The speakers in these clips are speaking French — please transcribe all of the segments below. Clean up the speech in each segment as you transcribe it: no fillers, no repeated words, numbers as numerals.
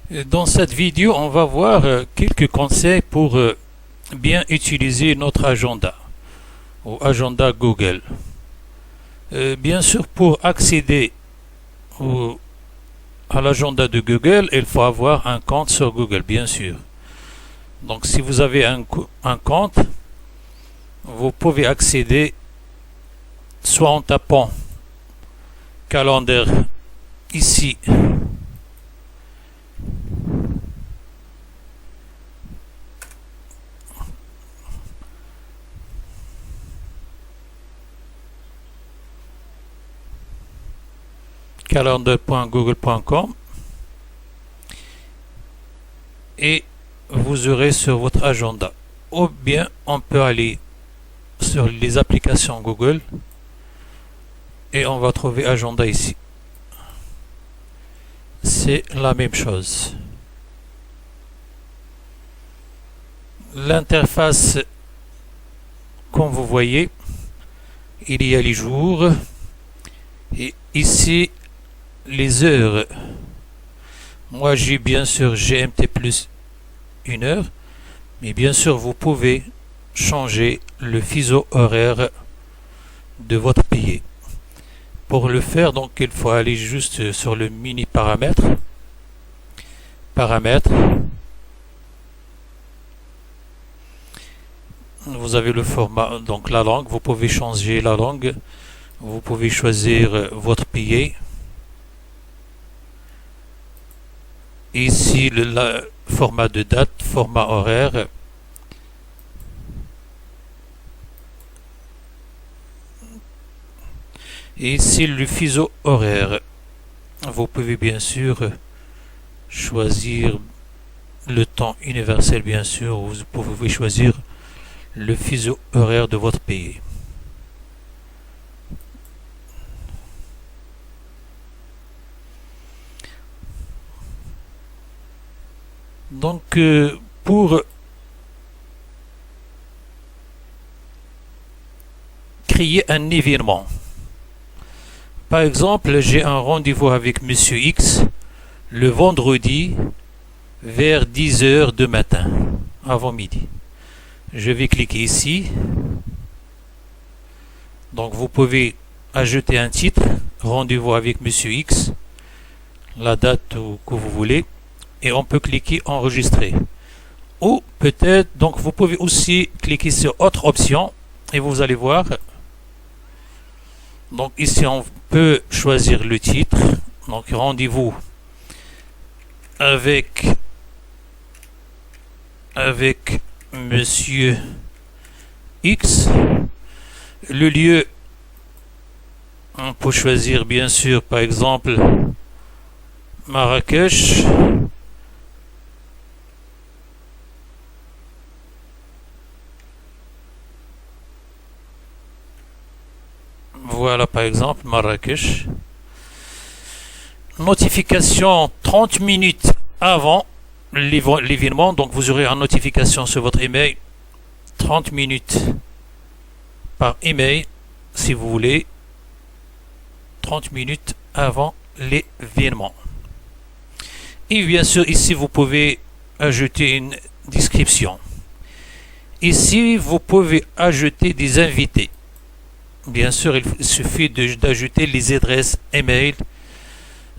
Dans cette vidéo, on va voir quelques conseils pour bien utiliser notre agenda ou agenda Google. Bien sûr, pour accéder à l'agenda de Google, il faut avoir un compte sur Google, bien sûr. Donc, si vous avez un compte, vous pouvez accéder soit en tapant calendrier ici, calendar.google.com, et vous aurez sur votre agenda. Ou bien on peut aller sur les applications Google et on va trouver agenda ici. C'est la même chose. L'interface, comme vous voyez, il y a les jours et ici les heures. Moi j'ai bien sûr GMT plus 1 heure, mais bien sûr vous pouvez changer le fuseau horaire de votre pays. Pour le faire, donc il faut aller juste sur le mini paramètre. Vous avez le format, donc la langue, vous pouvez changer la langue, vous pouvez choisir votre pays. Ici le format de date, format horaire. Et ici le fuseau horaire. Vous pouvez bien sûr choisir le temps universel, bien sûr. Vous pouvez choisir le fuseau horaire de votre pays. Donc pour créer un événement, par exemple, j'ai un rendez-vous avec Monsieur X le vendredi vers 10 heures du matin, avant midi. Je vais cliquer ici. Donc vous pouvez ajouter un titre, rendez-vous avec Monsieur X, la date que vous voulez, et on peut cliquer enregistrer. Ou peut-être, donc vous pouvez aussi cliquer sur autre option et vous allez voir. Donc ici on peut choisir le titre, donc rendez-vous avec Monsieur X. Le lieu, on peut choisir bien sûr par exemple Marrakech. Voilà par exemple Marrakech. Notification 30 minutes avant l'événement, donc vous aurez une notification sur votre email 30 minutes par email si vous voulez, 30 minutes avant l'événement. Et bien sûr ici vous pouvez ajouter une description. Ici vous pouvez ajouter des invités. Bien sûr, il suffit d'ajouter les adresses email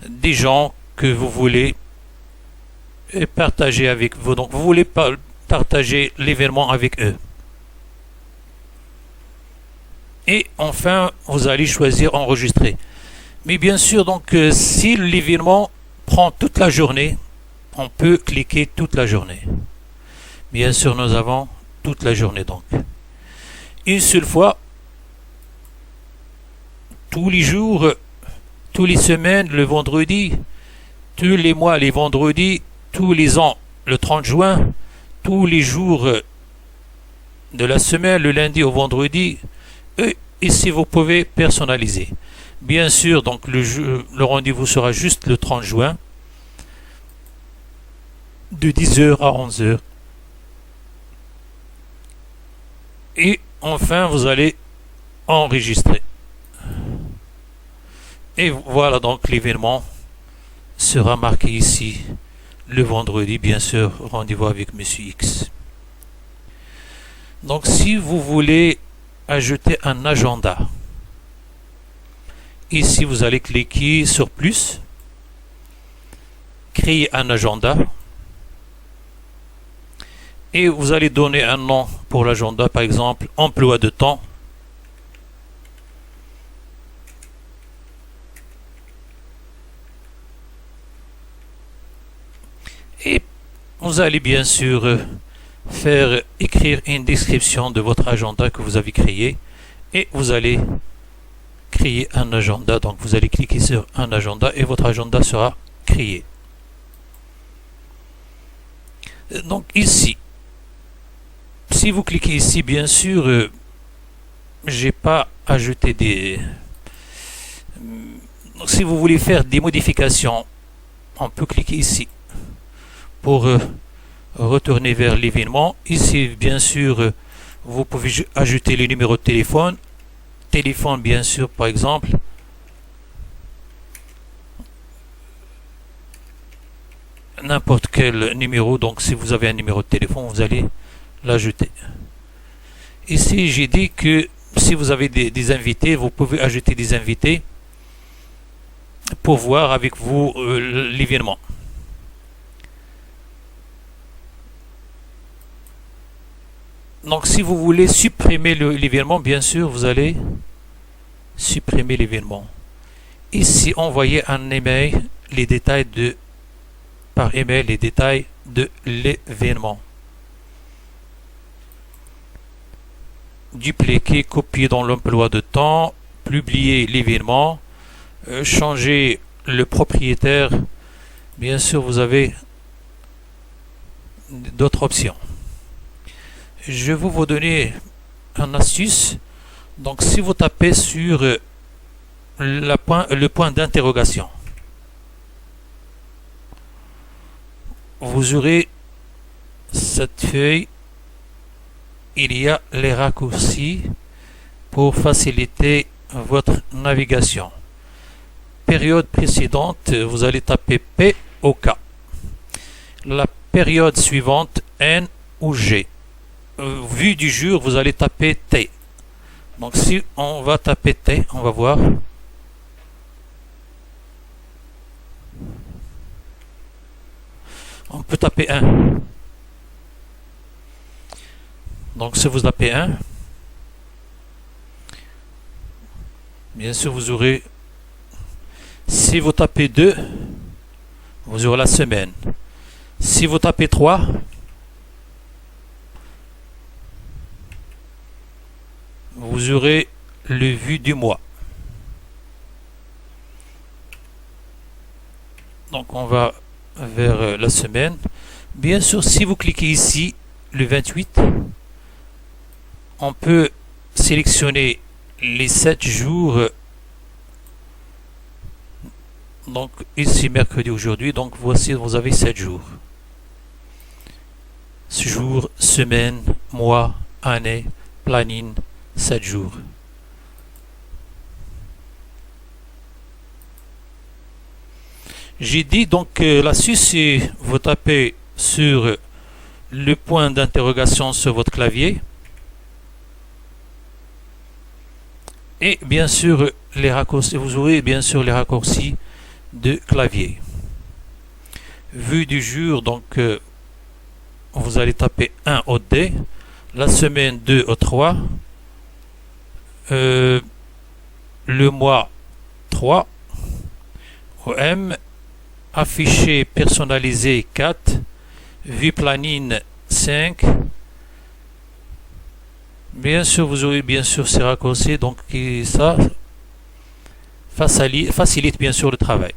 des gens que vous voulez partager avec vous. Donc, vous voulez partager l'événement avec eux. Et enfin, vous allez choisir enregistrer. Mais bien sûr, donc, si l'événement prend toute la journée, on peut cliquer toute la journée. Bien sûr, nous avons toute la journée donc. Une seule fois, tous les jours, tous les semaines, le vendredi, tous les mois, les vendredis, tous les ans, le 30 juin, tous les jours de la semaine, le lundi au vendredi. Et ici, vous pouvez personnaliser. Bien sûr, donc le rendez-vous sera juste le 30 juin, de 10h à 11h. Et enfin, vous allez enregistrer. Et voilà, donc l'événement sera marqué ici le vendredi, bien sûr, rendez-vous avec Monsieur X. Donc si vous voulez ajouter un agenda, ici vous allez cliquer sur plus, créer un agenda, et vous allez donner un nom pour l'agenda, par exemple emploi de temps. Et vous allez bien sûr faire écrire une description de votre agenda que vous avez créé, et vous allez créer un agenda. Donc vous allez cliquer sur un agenda et votre agenda sera créé. Donc ici, si vous cliquez ici, bien sûr, j'ai pas ajouté des... Donc, si vous voulez faire des modifications, on peut cliquer ici pour retourner vers l'événement. Ici, bien sûr, vous pouvez ajouter le numéro de téléphone. Téléphone, bien sûr, par exemple. N'importe quel numéro. Donc, si vous avez un numéro de téléphone, vous allez l'ajouter. Ici, j'ai dit que si vous avez des invités, vous pouvez ajouter des invités pour voir avec vous l'événement. Donc si vous voulez supprimer l'événement, bien sûr, vous allez supprimer l'événement. Ici, envoyer un email, les détails par email, les détails de l'événement. Dupliquer, copier dans l'emploi de temps, publier l'événement, changer le propriétaire. Bien sûr, vous avez d'autres options. Je vais vous donner une astuce. Donc si vous tapez sur le point d'interrogation, vous aurez cette feuille. Il y a les raccourcis pour faciliter votre navigation. Période précédente, vous allez taper P ou K. La période suivante, N ou G. Vue du jour, vous allez taper T. Donc si on va taper T, on va voir. On peut taper 1. Donc si vous tapez 1, bien sûr vous aurez, si vous tapez 2, vous aurez la semaine. Si vous tapez 3, vous aurez le vue du mois. Donc on va vers la semaine. Bien sûr, si vous cliquez ici, le 28, on peut sélectionner les 7 jours. Donc ici mercredi aujourd'hui, donc voici, vous avez 7 jours. Jour, semaine, mois, année, planning, 7 jours. J'ai dit donc l'astuce, c'est vous tapez sur le point d'interrogation sur votre clavier. Et bien sûr les raccourcis, vous aurez bien sûr les raccourcis de clavier. Vue du jour, donc vous allez taper 1 au D, la semaine 2 au 3, le mois 3 au M, affiché personnalisé 4, vue planning 5. Bien sûr, vous aurez bien sûr ces raccourcis, donc ça facilite bien sûr le travail.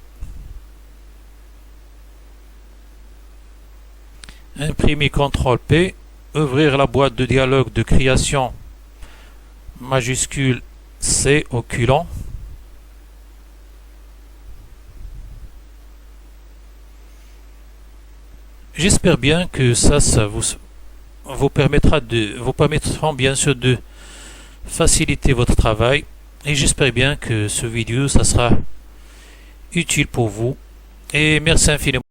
Imprimer CTRL P, ouvrir la boîte de dialogue de création majuscule C au culot. J'espère bien que ça vous permettra bien sûr de faciliter votre travail, et j'espère bien que ce vidéo ça sera utile pour vous, et merci infiniment.